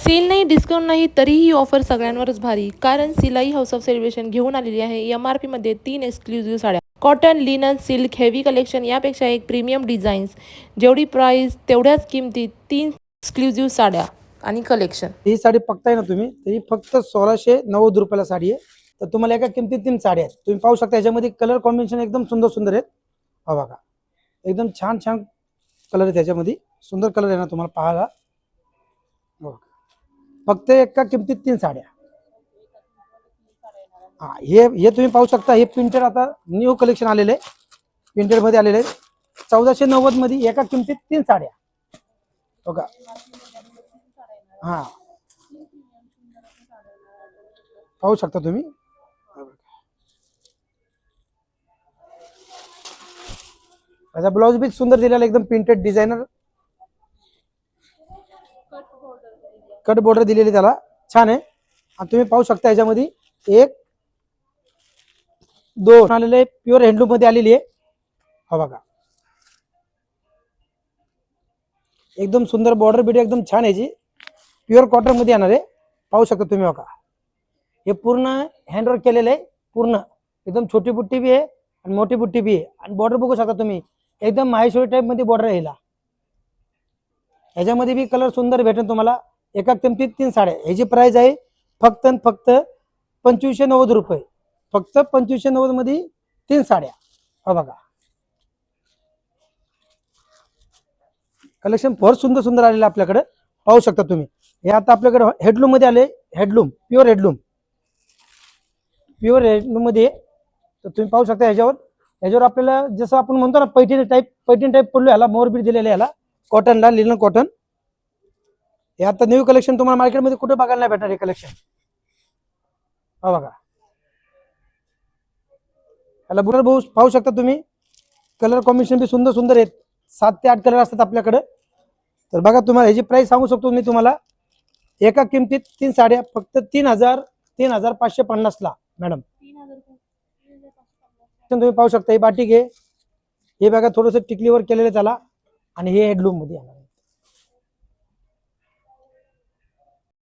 Sale नाही, discount नाही, तरीही ही ऑफर सगळ्यांवरच भारी. कारण सिलाई हाऊस ऑफ सेलिब्रेशन घेऊन आलेली आहे MRP मध्ये 3 एक्सक्लुझिव्ह साड्या. Cotton, linen, silk, heavy collection यापेक्षा एक प्रीमियम डिझाईन्स. जेवढी प्राइस तेवढ्याच किमतीत 3 एक्सक्लुझिव्ह साड्या आणि कलेक्शन. ही साडी बघताय ना तुम्ही, तर ही फक्त 1690 रुपयाला साडी आहे. तर तुम्हाला एका किमतीत 3 साड्या आहेत. तुम्ही पाहू शकता याच्यामध्ये कलर कॉम्बिनेशन एकदम सुंदर सुंदर आहेत. हा बघा, एकदम छान छान कलर आहे त्याच्यामध्ये. सुंदर कलर आहे ना तुम्हाला पाहायला. फक्त एका किमतीत 3 साड्या. हा, हे तुम्ही पाहू शकता. हे प्रिंटेड आता न्यू कलेक्शन आलेले आहे, प्रिंटेड मध्ये आलेले आहे. 1490 मध्ये एका किमतीत 3 साड्या बघा. हा, पाहू शकता तुम्ही. त्याचा ब्लाउज बी सुंदर दिलेला, एकदम प्रिंटेड डिझायनर कट बॉर्डर दिलेली त्याला, छान आहे. आणि तुम्ही पाहू शकता याच्यामध्ये एक दोन आलेले प्युअर हँडलूम मध्ये आलेली आहे. हा बघा, एकदम सुंदर बॉर्डर बीट एकदम छान आहे. जी प्युअर कॉटन मध्ये येणार आहे. पाहू शकता तुम्ही बघा, हे पूर्ण हँडवर्क केलेलं आहे. पूर्ण एकदम छोटी बुट्टी बी आहे आणि मोठी बुट्टी बी आहे. आणि बॉर्डर बघू शकता तुम्ही, एकदम माहेश्वरी टाईप मध्ये बॉर्डर आहे. ह्याच्यामध्ये बी कलर सुंदर भेटेल तुम्हाला. एका किमतीत 3 साड्या. ह्याची प्राइस आहे फक्त 2590 रुपये. फक्त 2590 मध्ये 3 साड्या. हा बघा, कलेक्शन फार सुंदर सुंदर आलेलं आपल्याकडे. पाहू शकता तुम्ही. हे आता आपल्याकडे हेडलूम मध्ये आले. हेडलूम, प्युअर हेडलूम, प्युअर हेडलूम मध्ये. तर तुम्ही पाहू शकता ह्याच्यावर आपल्याला जसं आपण म्हणतो ना पैठणी टाईप पडलो. ह्याला मोरबीट दिलेलं, ह्याला कॉटनला लिनन कॉटन. हे आता न्यू कलेक्शन तुम्हाला मार्केटमध्ये कुठे बघायला नाही भेटणार हे कलेक्शन. हा बघा, याला बुलर भाऊ पाहू शकता तुम्ही. कलर कॉम्बिनेशन बी सुंदर सुंदर आहेत. 7 ते 8 कलर असतात आपल्याकडे. तर बघा, तुम्हाला ह्याची प्राइस सांगू शकतो मी तुम्हाला. एका किमतीत 3 साड्या फक्त 3550 ला मॅडम. तुम्ही पाहू शकता. हे बाटिक आहे, हे बघा थोडंसं टिकलीवर केलेलं त्याला. आणि हे हेडलूम मध्ये आहे.